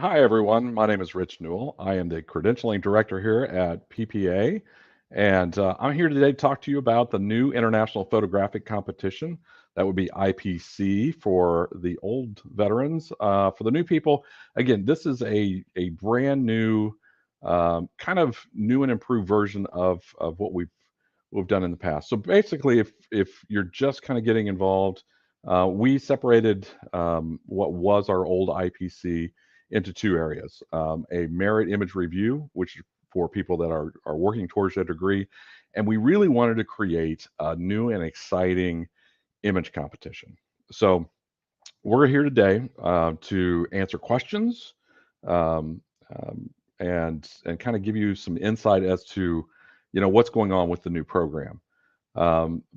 Hi, everyone. My name is Rich Newell. I am the credentialing director here at PPA, and I'm here today to talk to you about the new International Photographic Competition. That would be IPC for the old veterans. For the new people, again, this is a brand new, kind of new and improved version of what we've done in the past. So basically, if you're just kind of getting involved, we separated what was our old IPC into two areas: a merit image review, which is for people that are working towards their degree, and we really wanted to create a new and exciting image competition. So we're here today to answer questions, um, and kind of give you some insight as to what's going on with the new program.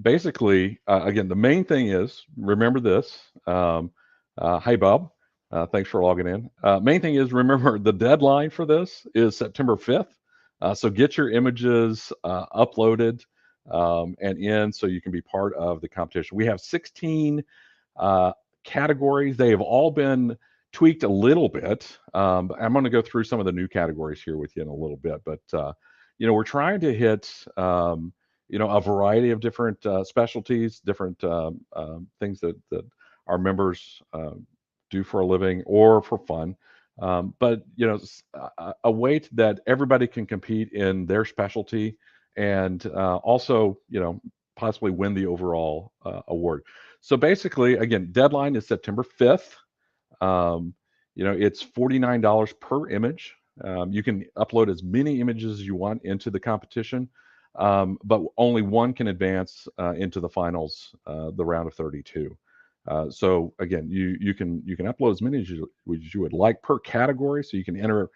Basically, again, the main thing is remember this. Hi, Bob. Thanks for logging in. Main thing is remember the deadline for this is September 5th. So get your images uploaded and in so you can be part of the competition. We have 16 uh, categories. They have all been tweaked a little bit. I'm going to go through some of the new categories here with you in a little bit, but we're trying to hit a variety of different specialties, different things that our members do for a living or for fun. But a way that everybody can compete in their specialty and also possibly win the overall award. So basically, again, deadline is September 5th. Um, it's $49 per image. You can upload as many images as you want into the competition, but only one can advance into the finals, the round of 32. So again, you can upload as many as you would like per category. So you can enter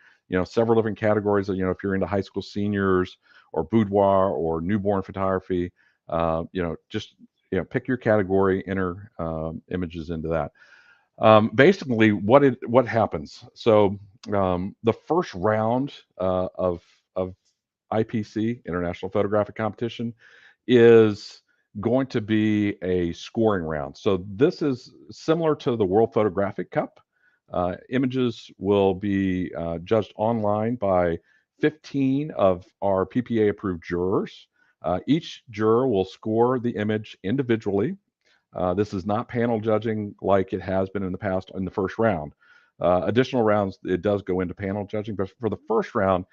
several different categories. If you're into high school seniors or boudoir or newborn photography, just pick your category, enter images into that. Basically, what happens? So the first round of IPC, International Photographic Competition, is going to be a scoring round. So this is similar to the World Photographic Cup. Images will be judged online by 15 of our PPA approved jurors. Each juror will score the image individually. This is not panel judging like it has been in the past in the first round. Additional rounds, it does go into panel judging, but for the first round,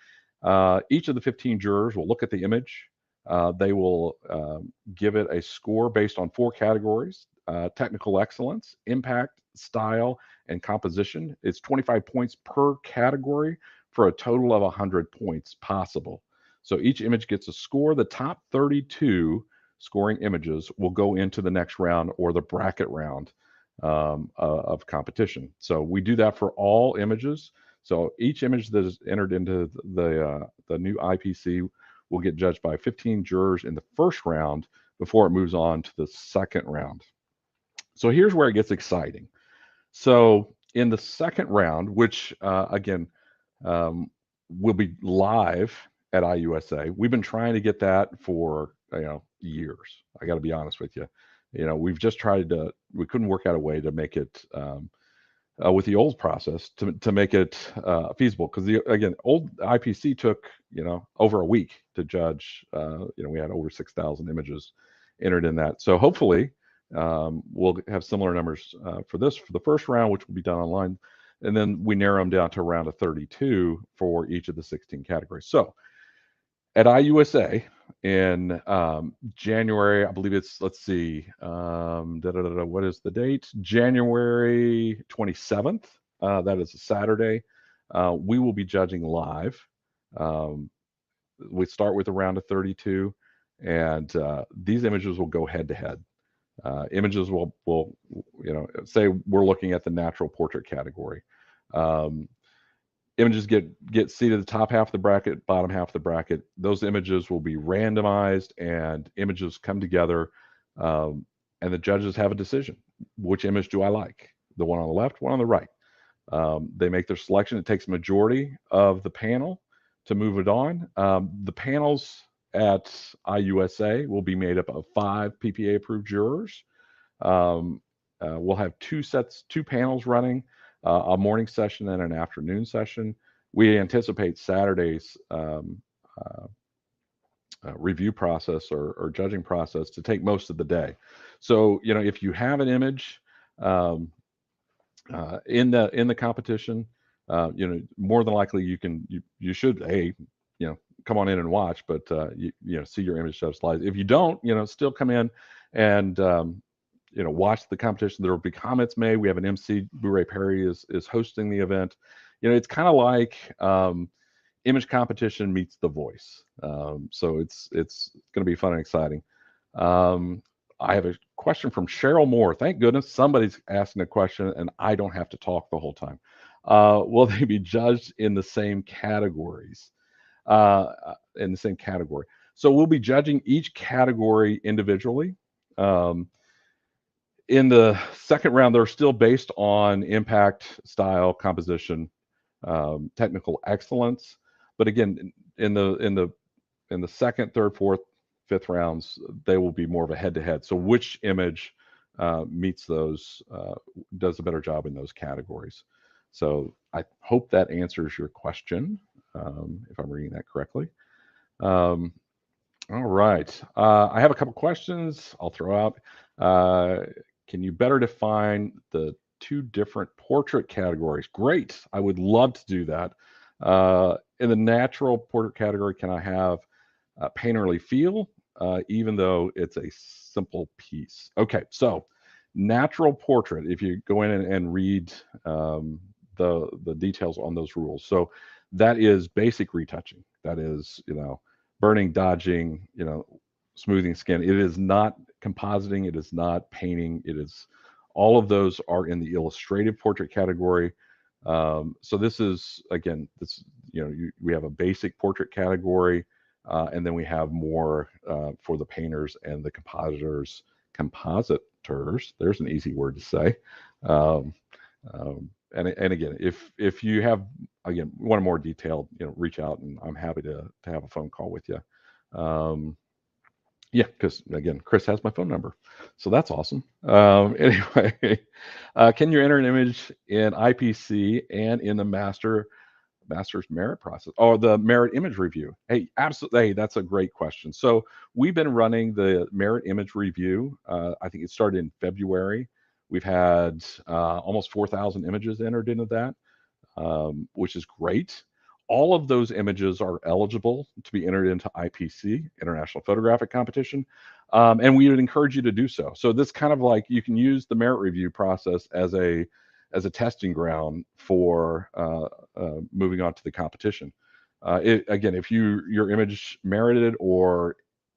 each of the 15 jurors will look at the image. They will give it a score based on four categories: technical excellence, impact, style, and composition. It's 25 points per category for a total of 100 points possible. So each image gets a score. The top 32 scoring images will go into the next round or the bracket round of competition. So we do that for all images. So each image that is entered into the new IPC will get judged by 15 jurors in the first round before it moves on to the second round. So here's where it gets exciting. So in the second round, which again um, will be live at IUSA, we've been trying to get that for years. I got to be honest with you. We've just tried to. We couldn't work out a way to make it with the old process to make it feasible, because the again old IPC took over a week to judge. We had over 6,000 images entered in that. So hopefully we'll have similar numbers for the first round, which will be done online, and then we narrow them down to a round of 32 for each of the 16 categories. So at IUSA in January, I believe it's, let's see, what is the date? January 27th. That is a Saturday. We will be judging live. Um, we start with a round of 32, and these images will go head to head. Images will say we're looking at the natural portrait category. Um, Images get seated at the top half of the bracket, bottom half of the bracket. Those images will be randomized, and images come together, and the judges have a decision. Which image do I like? The one on the left, one on the right. They make their selection. It takes a majority of the panel to move it on. The panels at IUSA will be made up of 5 PPA approved jurors. Um, we'll have two panels running. a morning session and an afternoon session. We anticipate Saturday's review process or judging process to take most of the day. So, if you have an image um, in the competition, more than likely you should come on in and watch, but see your image show slides. If you don't, still come in and watch the competition. There will be comments made. We have an MC. Blu-ray Perry is hosting the event. It's kind of like image competition meets The Voice. So it's going to be fun and exciting. I have a question from Cheryl Moore. Thank goodness somebody's asking a question and I don't have to talk the whole time. Will they be judged in the same categories? In the same category. So we'll be judging each category individually. In the second round, they're still based on impact, style, composition, technical excellence. But again, in the second, third, fourth, fifth rounds, they will be more of a head-to-head. So which image meets those, does a better job in those categories. So I hope that answers your question, if I'm reading that correctly. All right. I have a couple questions I'll throw out. Can you better define the two different portrait categories? Great. I would love to do that. In the natural portrait category, can I have painterly feel, even though it's a simple piece? Okay, so natural portrait, if you go in and read the details on those rules. So that is basic retouching. That is, burning, dodging, smoothing skin. It is not compositing. It is not painting. It is, all of those are in the illustrative portrait category. So this is, again, we have a basic portrait category, and then we have more for the painters and the compositors. There's an easy word to say. And again, if you have, again, want a more detailed, reach out and I'm happy to have a phone call with you. Yeah, because again, Chris has my phone number, so that's awesome. Anyway, can you enter an image in IPC and in the master's merit process or the merit image review? Hey, absolutely. Hey, that's a great question. So we've been running the merit image review. I think it started in February. We've had almost 4,000 images entered into that, which is great. All of those images are eligible to be entered into IPC, International Photographic Competition, and we would encourage you to do so. So this kind of like, you can use the merit review process as a testing ground for moving on to the competition. Again, if your image merited or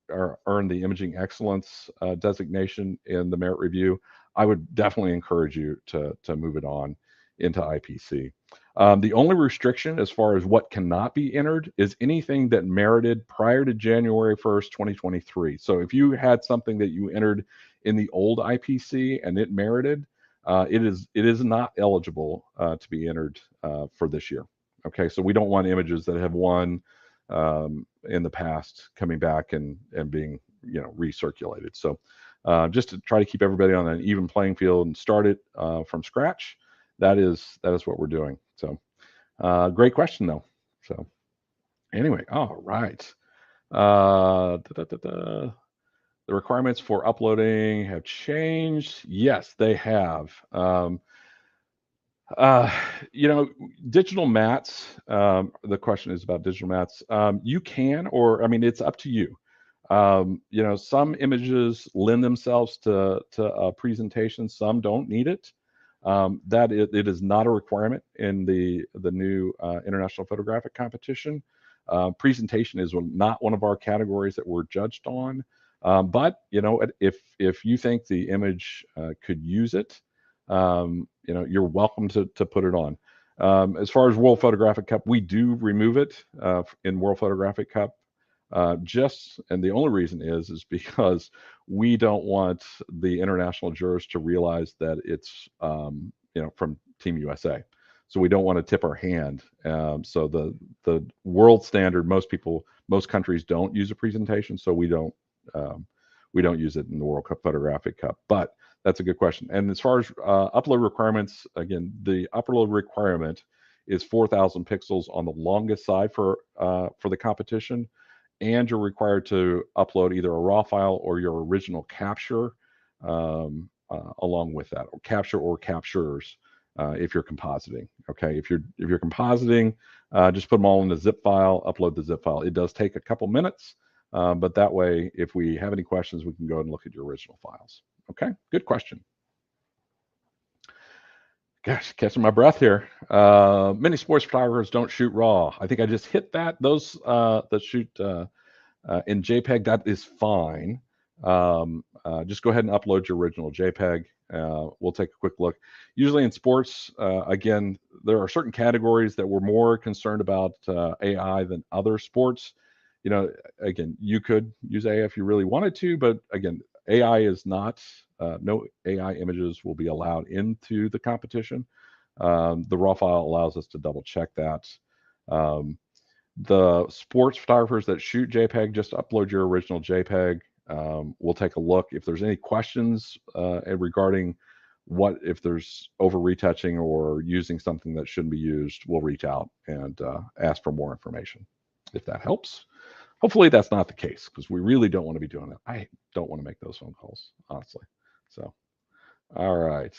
earned the imaging excellence designation in the merit review, I would definitely encourage you to move it on into IPC. The only restriction as far as what cannot be entered is anything that merited prior to January 1st, 2023. So if you had something that you entered in the old IPC and it merited, it is not eligible to be entered for this year. Okay, so we don't want images that have won in the past coming back and being recirculated. So just to try to keep everybody on an even playing field and start it from scratch, that is what we're doing. So great question though. So anyway, all right. The requirements for uploading have changed. Yes, they have. Digital mats. The question is about digital mats. You can, or I mean, it's up to you. Some images lend themselves to a presentation. Some don't need it. It is not a requirement in the new International Photographic Competition. Presentation is not one of our categories that we're judged on. But if you think the image could use it, you're welcome to put it on. As far as World Photographic Cup, we do remove it in World Photographic Cup. And the only reason is because we don't want the international jurors to realize that it's from Team USA. So we don't want to tip our hand. So the world standard, most countries don't use a presentation, so we don't we don't use it in the World Cup Photographic Cup. But that's a good question. And as far as upload requirements, again, the upload requirement is 4,000 pixels on the longest side for the competition, and you're required to upload either a raw file or your original capture along with that, or capture or captures if you're compositing. Okay, if you're compositing, just put them all in a zip file, upload the zip file. It does take a couple minutes, but that way, if we have any questions, we can go and look at your original files. Okay, good question. Gosh, catching my breath here. Many sports photographers don't shoot raw. I think I just hit that. Those that shoot in JPEG, that is fine. Just go ahead and upload your original JPEG. We'll take a quick look. Usually in sports, again, there are certain categories that we're more concerned about AI than other sports. You know, again, you could use AI if you really wanted to, but again, AI is not, no AI images will be allowed into the competition. The raw file allows us to double check that. The sports photographers that shoot JPEG, just upload your original JPEG. We'll take a look. If there's any questions regarding if there's over retouching or using something that shouldn't be used, we'll reach out and ask for more information, if that helps. Hopefully that's not the case, because we really don't want to be doing that. I don't want to make those phone calls, honestly. So, all right.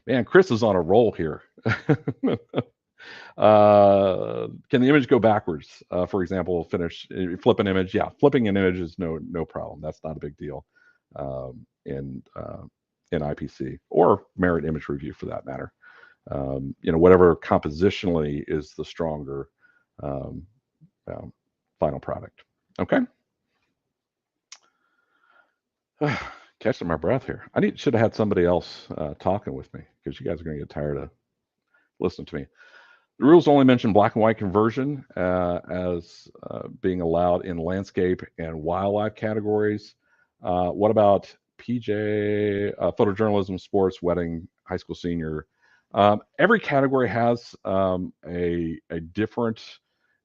Man, Chris is on a roll here. Can the image go backwards? For example, flip an image. Yeah, flipping an image is no problem. That's not a big deal in IPC or Merit Image Review for that matter. You know, whatever compositionally is the stronger final product. Okay. Catching my breath here. Should have had somebody else talking with me, because you guys are going to get tired of listening to me. The rules only mention black and white conversion as being allowed in landscape and wildlife categories. What about PJ, photojournalism, sports, wedding, high school senior? Every category has a different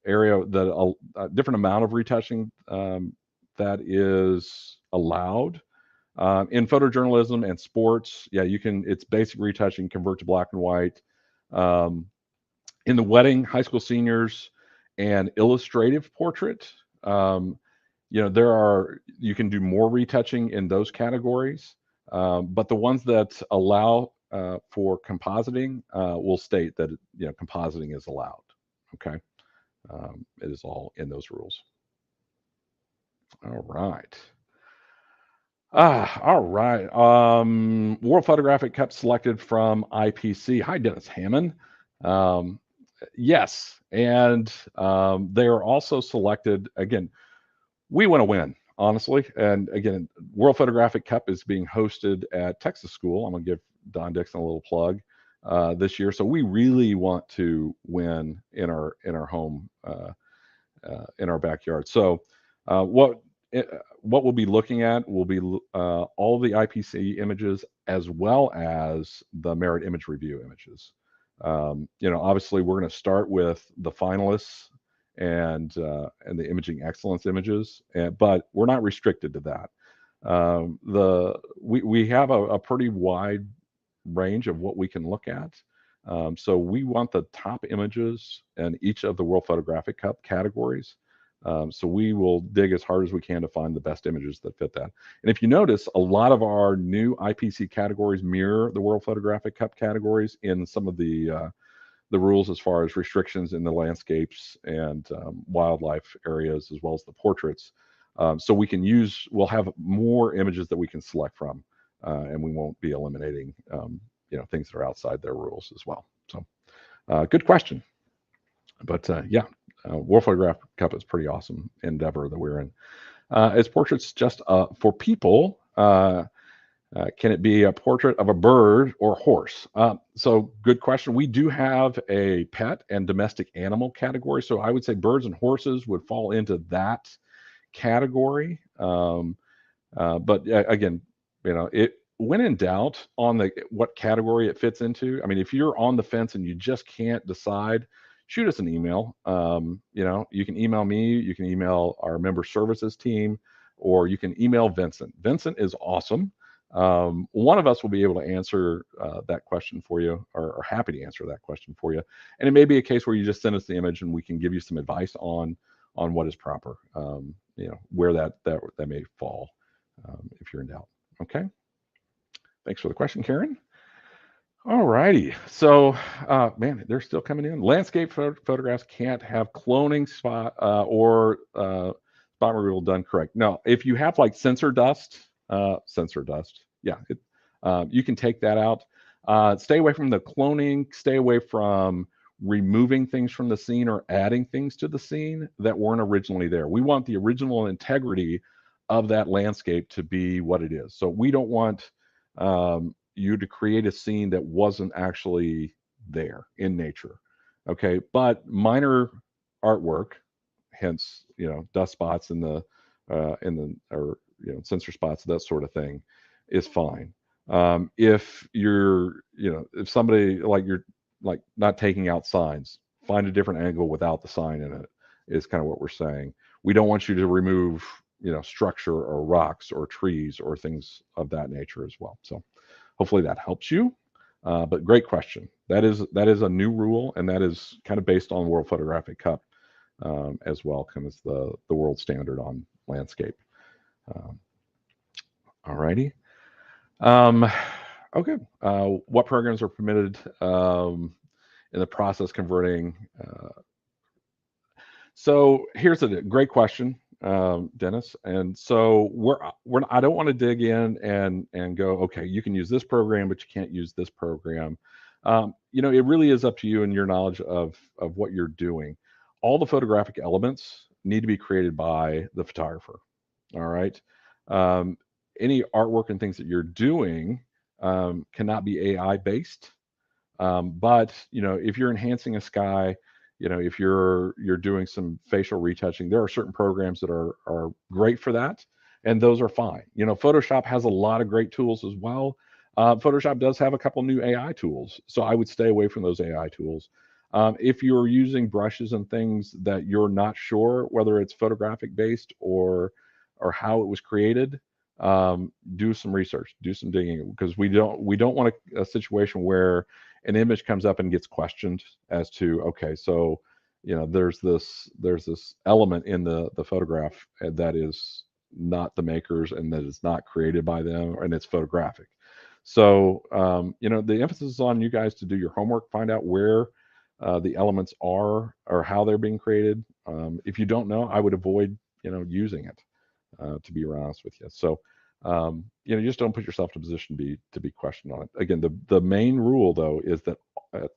area, that a different amount of retouching that is allowed. In photojournalism and sports, yeah, you can. It's basic retouching, convert to black and white. In the wedding, high school seniors, and illustrative portrait, you know, you can do more retouching in those categories. But the ones that allow for compositing will state that, you know, compositing is allowed. Okay, it is all in those rules. All right. All right. World Photographic Cup selected from IPC. Hi, Dennis Hammond. Yes, and they are also selected. Again, we want to win, honestly. And again, World Photographic Cup is being hosted at Texas School. I'm going to give Don Dixon a little plug this year. So we really want to win in our home, in our backyard. So what we'll be looking at will be all the IPC images, as well as the Merit Image Review images. You know, obviously we're going to start with the finalists and the imaging excellence images, but we're not restricted to that. We have a pretty wide range of what we can look at. So we want the top images in each of the World Photographic Cup categories. So we will dig as hard as we can to find the best images that fit that. And if you notice, a lot of our new IPC categories mirror the World Photographic Cup categories in some of the rules, as far as restrictions in the landscapes and wildlife areas, as well as the portraits. So we'll have more images that we can select from, and we won't be eliminating you know, things that are outside their rules as well. So good question. But yeah. World Photographic Cup is a pretty awesome endeavor that we're in. Is portraits just for people? Can it be a portrait of a bird or horse? So good question. We do have a pet and domestic animal category. So I would say birds and horses would fall into that category. But again, you know, when in doubt on what category it fits into. I mean, if you're on the fence and you just can't decide, shoot us an email. You know, you can email me, you can email our member services team, or you can email Vincent. Vincent is awesome. One of us will be able to answer that question for you, or happy to answer that question for you. And it may be a case where you just send us the image and we can give you some advice on what is proper, where that may fall, if you're in doubt. Okay. Thanks for the question, Karen. All righty. So, man, they're still coming in. Landscape photographs can't have cloning spot or spot removal done correct. No, if you have like sensor dust, yeah, you can take that out. Stay away from the cloning. Stay away from removing things from the scene or adding things to the scene that weren't originally there. We want the original integrity of that landscape to be what it is. So we don't want you to create a scene that wasn't actually there in nature. Okay, but minor artwork, hence dust spots in the or sensor spots, that sort of thing, is fine. If you're if somebody you're not taking out signs, find a different angle without the sign in it, is kind of what we're saying. We don't want you to remove structure or rocks or trees or things of that nature as well. So hopefully that helps you. But great question. That is a new rule, and that is kind of based on World Photographic Cup as well, kind of the world standard on landscape. All righty. Okay. What programs are permitted in the process converting? So here's a great question, Dennis. And so I don't want to dig in and go, okay, you can use this program, but you can't use this program. It really is up to you and your knowledge of what you're doing. All the photographic elements need to be created by the photographer. All right. Any artwork and things that you're doing cannot be AI based. But if you're enhancing a sky, if you're doing some facial retouching, there are certain programs that are great for that, and those are fine. Photoshop has a lot of great tools as well. Photoshop does have a couple new AI tools, so I would stay away from those AI tools. If you're using brushes and things that you're not sure whether it's photographic based or how it was created, do some research, do some digging, because we don't want a situation where an image comes up and gets questioned as to, okay, so there's this element in the photograph that is not the makers and that is not created by them, and it's photographic. So the emphasis is on you guys to do your homework, find out where the elements are or how they're being created. If you don't know, I would avoid using it, to be honest with you. So just don't put yourself in a position to be questioned on it. Again, the main rule though is that,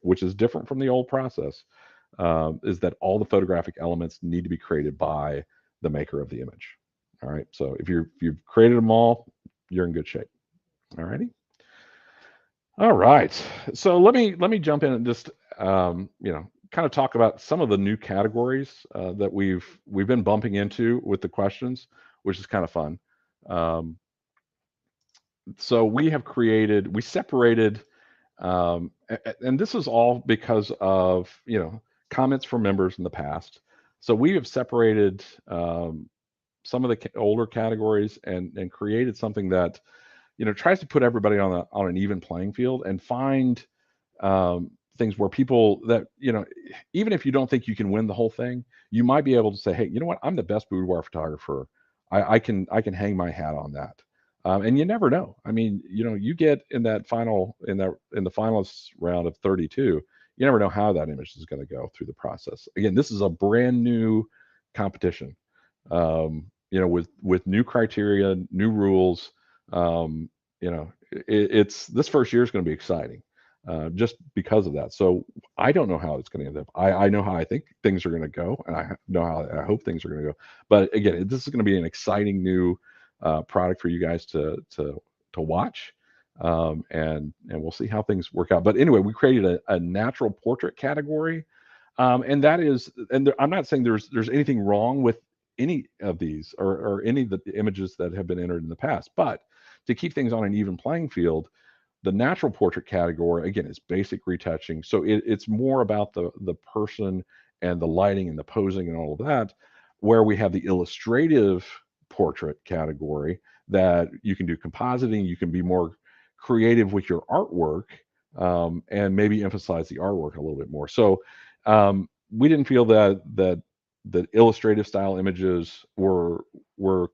which is different from the old process, is that all the photographic elements need to be created by the maker of the image. All right. So if you've created them all, you're in good shape. All righty. All right. So let me jump in and just kind of talk about some of the new categories that we've been bumping into with the questions, which is kind of fun. So we separated, and this is all because of comments from members in the past. So we have separated some of the older categories and created something that tries to put everybody on an even playing field and find things where people that even if you don't think you can win the whole thing, you might be able to say, hey, you know what, I'm the best boudoir photographer. I can hang my hat on that. And you never know. I mean, you get in the finalists round of 32, you never know how that image is going to go through the process. Again, this is a brand new competition, with new criteria, new rules. It's this first year is going to be exciting, just because of that. So I don't know how it's going to end up. I know how I think things are going to go, and I know how I hope things are going to go. But again, this is going to be an exciting new product for you guys to watch, and we'll see how things work out. But anyway, we created a natural portrait category, and that is, and I'm not saying there's anything wrong with any of these or any of the images that have been entered in the past, but to keep things on an even playing field, the natural portrait category, again, is basic retouching. So it's more about the person and the lighting and the posing and all of that, where we have the illustrative portrait category that you can do compositing, you can be more creative with your artwork, and maybe emphasize the artwork a little bit more. So we didn't feel that illustrative style images were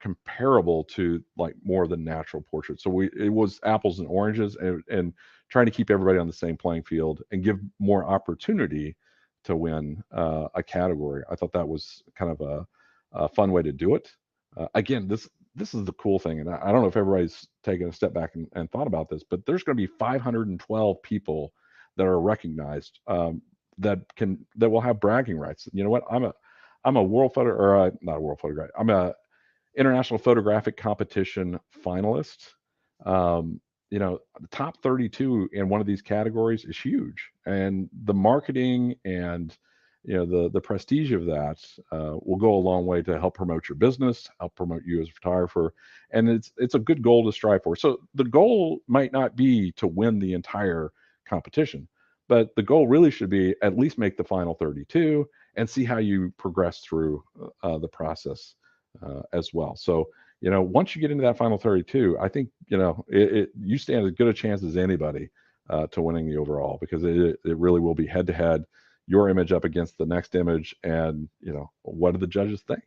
comparable to like more than natural portraits. So it was apples and oranges, and trying to keep everybody on the same playing field and give more opportunity to win a category. I thought that was kind of a fun way to do it. Again, this is the cool thing, and I don't know if everybody's taken a step back and thought about this, but there's going to be 512 people that are recognized, that will have bragging rights. You know what? I'm a world photo, or not a world photograph. I'm a International Photographic Competition finalist. You know, the top 32 in one of these categories is huge, and the marketing and the prestige of that will go a long way to help promote your business, help promote you as a photographer, and it's a good goal to strive for. So the goal might not be to win the entire competition, but the goal really should be at least make the final 32 and see how you progress through the process as well. So once you get into that final 32, I think you stand as good a chance as anybody to winning the overall, because it really will be head to head, your image up against the next image, and what do the judges think.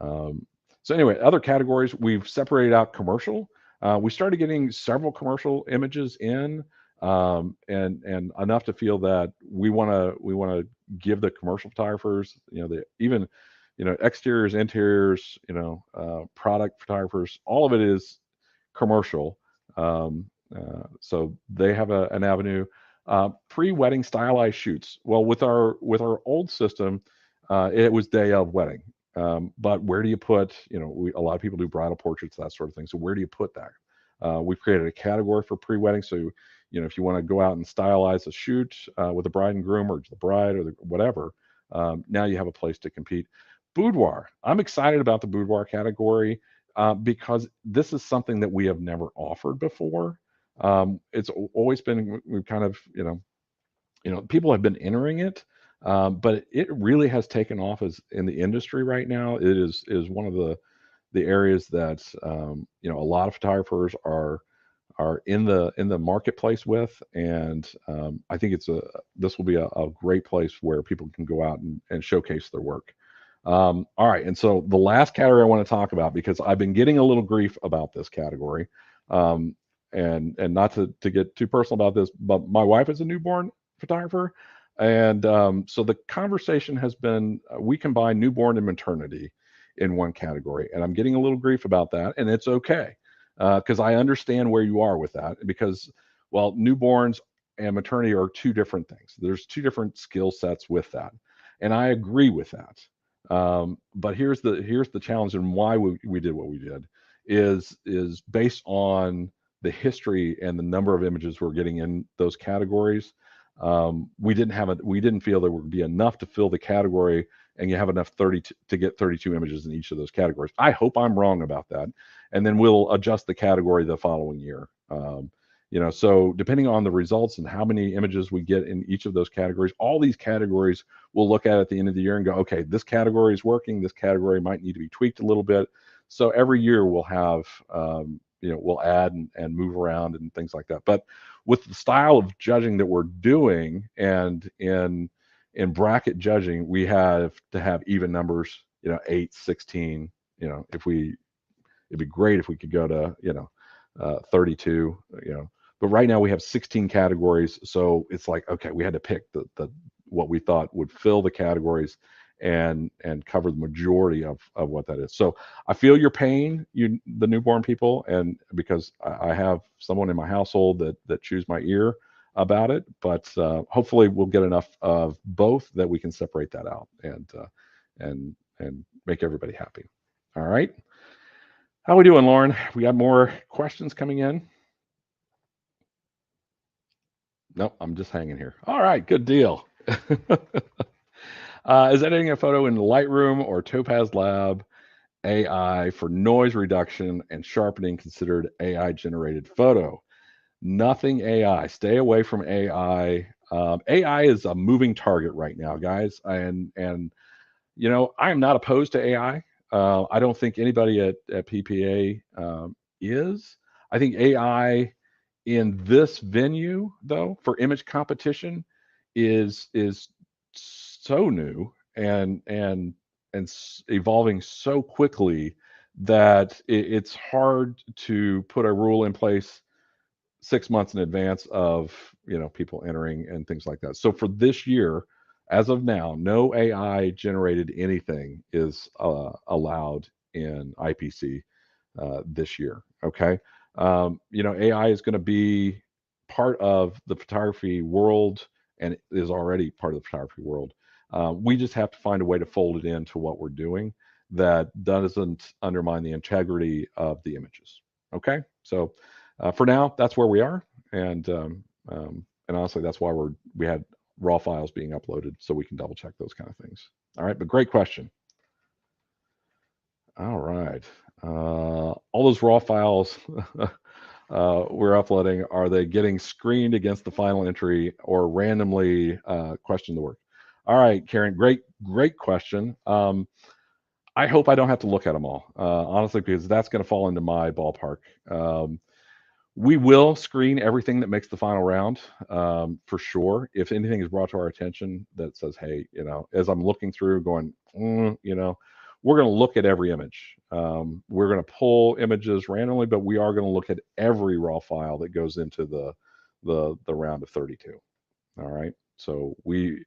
So anyway, other categories, we've separated out commercial. We started getting several commercial images in, and enough to feel that we want to give the commercial photographers, even exteriors, interiors, product photographers, all of it is commercial. So they have an avenue. Pre-wedding stylized shoots. Well, with our old system, it was day of wedding. But where do you put, a lot of people do bridal portraits, that sort of thing. So where do you put that? We've created a category for pre-wedding. So, if you want to go out and stylize a shoot with the bride and groom, or the bride, or whatever, now you have a place to compete. Boudoir. I'm excited about the boudoir category because this is something that we have never offered before. It's always been, we've kind of, people have been entering it, but it really has taken off as in the industry right now. It is one of the areas that a lot of photographers are in the marketplace with, and I think this will be a great place where people can go out and showcase their work. All right, and so the last category I want to talk about, because I've been getting a little grief about this category, and not to get too personal about this, but my wife is a newborn photographer, and so the conversation has been, we combine newborn and maternity in one category, and I'm getting a little grief about that, and it's okay, because I understand where you are with that, because newborns and maternity are two different things. There's two different skill sets with that, and I agree with that. But here's the challenge, and why we did what we did is based on the history and the number of images we're getting in those categories. We didn't feel there would be enough to fill the category, and you have enough 30 to get 32 images in each of those categories. I hope I'm wrong about that, and then we'll adjust the category the following year. So depending on the results and how many images we get in each of those categories, all these categories we'll look at the end of the year and go, okay, this category is working, this category might need to be tweaked a little bit. So every year we'll have, we'll add and move around and things like that. But with the style of judging that we're doing, and in bracket judging, we have to have even numbers, 8, 16, it'd be great if we could go to, 32, but right now we have 16 categories. So it's like, okay, we had to pick the what we thought would fill the categories and cover the majority of what that is. So I feel your pain, the newborn people, and because I have someone in my household that chews my ear about it, but hopefully we'll get enough of both that we can separate that out and make everybody happy. All right. How we doing, Lauren? We got more questions coming in. Nope, I'm just hanging here. All right, good deal. Is editing a photo in Lightroom or Topaz Lab AI for noise reduction and sharpening considered AI generated photo? Nothing AI. Stay away from AI. AI is a moving target right now, guys. And I am not opposed to AI. I don't think anybody at PPA is. I think AI in this venue, though, for image competition, is so new and evolving so quickly that it's hard to put a rule in place 6 months in advance of people entering and things like that. So for this year, as of now, no AI generated anything is allowed in IPC this year. Okay, AI is going to be part of the photography world and is already part of the photography world. We just have to find a way to fold it into what we're doing that doesn't undermine the integrity of the images. Okay, so for now, that's where we are, and honestly, that's why we had raw files being uploaded so we can double check those kind of things. All right, but great question. All right, all those raw files we're uploading, are they getting screened against the final entry or randomly question the work? All right, Karen, great question. I hope I don't have to look at them all, honestly, because that's going to fall into my ballpark. We will screen everything that makes the final round, for sure. If anything is brought to our attention that says, hey, as I'm looking through going, we're going to look at every image. We're going to pull images randomly, but we are going to look at every raw file that goes into the round of 32. All right. So we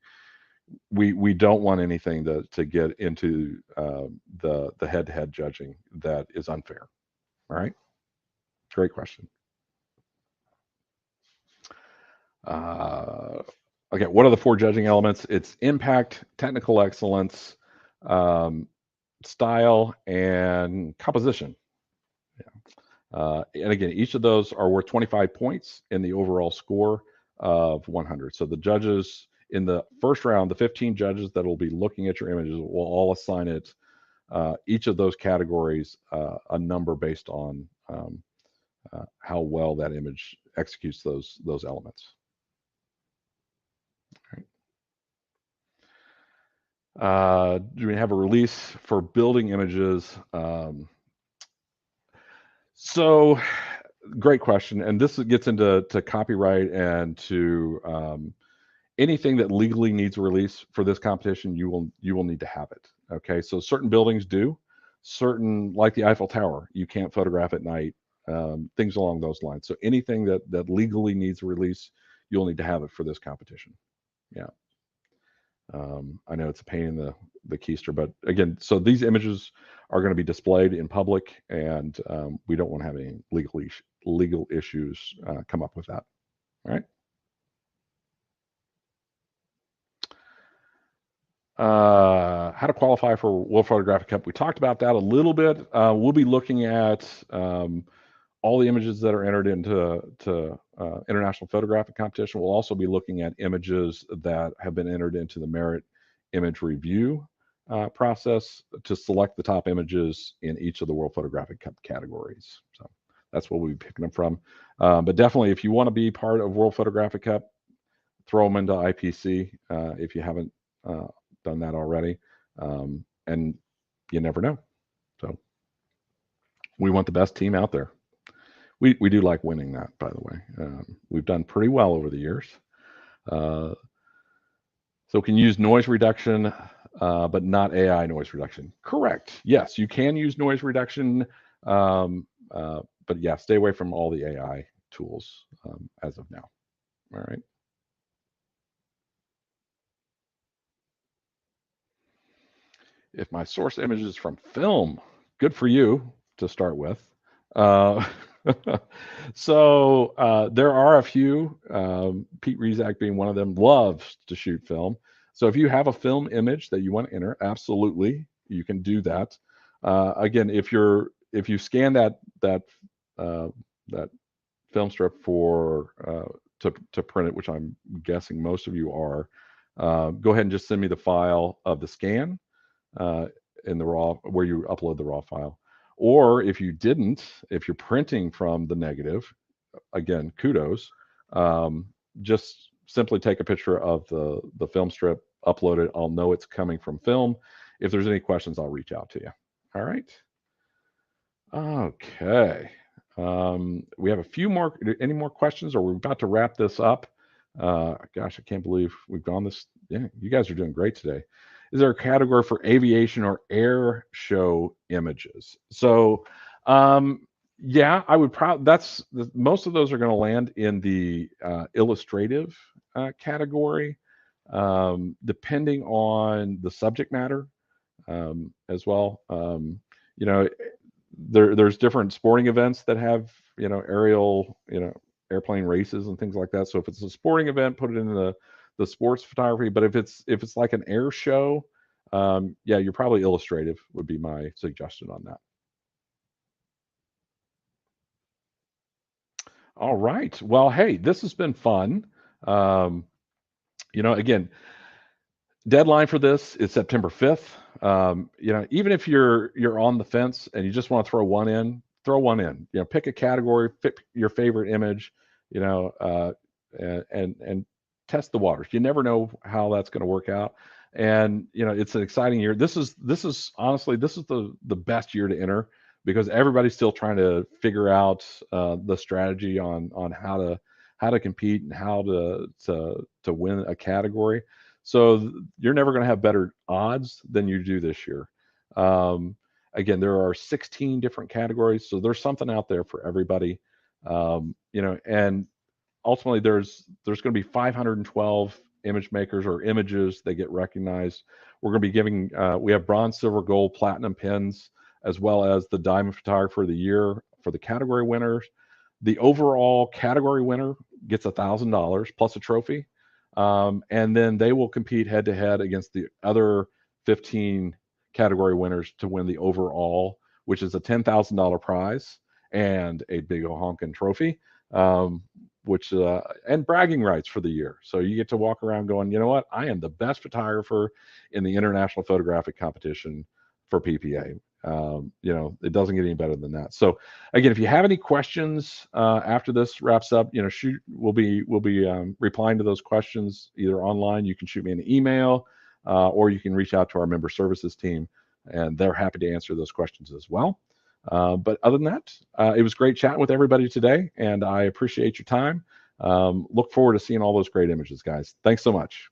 don't want anything to get into the head-to-head judging that is unfair. All right. Great question. Okay, what are the 4 judging elements? It's impact, technical excellence, style, and composition. Yeah. And again, each of those are worth 25 points in the overall score of 100. So the judges in the first round, the 15 judges that will be looking at your images will all assign it, each of those categories, a number based on how well that image executes those elements. Do we have a release for building images? So great question. And this gets into copyright and to anything that legally needs a release for this competition, you will need to have it. Okay, so certain buildings do, certain, like the Eiffel Tower, you can't photograph at night, things along those lines. So anything that legally needs a release, you'll need to have it for this competition. Yeah. I know it's a pain in the keister, but again, so these images are going to be displayed in public, and we don't want to have any legal issues come up with that. All right. How to qualify for World Photographic Cup. We talked about that a little bit. We'll be looking at all the images that are entered into International Photographic Competition. We'll also be looking at images that have been entered into the Merit Image Review process to select the top images in each of the World Photographic Cup categories. So that's what we'll be picking them from. But definitely, if you want to be part of World Photographic Cup, throw them into IPC if you haven't done that already. And you never know. So we want the best team out there. We do like winning that, by the way. We've done pretty well over the years. So we can use noise reduction, but not AI noise reduction. Correct. Yes, you can use noise reduction, but yeah, stay away from all the AI tools as of now. All right. If my source image is from film, good for you to start with. So there are a few, Pete Rizak being one of them, loves to shoot film. So if you have a film image that you want to enter, absolutely, you can do that. Again, if you scan that film strip for to print it, which I'm guessing most of you are, go ahead and just send me the file of the scan in the raw, where you upload the raw file. Or if you didn't, if you're printing from the negative, again, kudos. Just simply take a picture of the film strip, upload it. I'll know it's coming from film. If there's any questions, I'll reach out to you. All right. Okay. We have a few more. Any more questions, or we're about to wrap this up? Gosh, I can't believe we've gone this. Yeah, you guys are doing great today. Is there a category for aviation or air show images? So, yeah, I would probably. Most of those are going to land in the illustrative category, depending on the subject matter as well. You know, there's different sporting events that have aerial airplane races and things like that. So if it's a sporting event, put it in the sports photography. But if it's like an air show, yeah, you're probably illustrative would be my suggestion on that. All right. Well, hey, this has been fun. Um, again, deadline for this is September 5th. Even if you're on the fence and you just want to throw one in, throw one in. Pick a category, pick your favorite image, you know, uh, and test the waters. You never know how that's going to work out. And it's an exciting year. This is honestly, this is the best year to enter because everybody's still trying to figure out the strategy on how to compete and how to win a category. So you're never going to have better odds than you do this year. Um, Again, there are 16 different categories, so there's something out there for everybody. And ultimately there's going to be 512 image makers or images that get recognized. We're going to be giving we have bronze, silver, gold, platinum pins, as well as the diamond photographer of the year for the category winners. The overall category winner gets $1,000 plus a trophy, and then they will compete head to head against the other 15 category winners to win the overall, which is a $10,000 prize and a big honkin' trophy, which and bragging rights for the year. So you get to walk around going, you know what? I am the best photographer in the International Photographic Competition for PPA. It doesn't get any better than that. So again, if you have any questions after this wraps up, shoot. We'll be replying to those questions either online. You can shoot me an email, or you can reach out to our member services team, and they're happy to answer those questions as well. But other than that, it was great chatting with everybody today, and I appreciate your time. Look forward to seeing all those great images, guys. Thanks so much.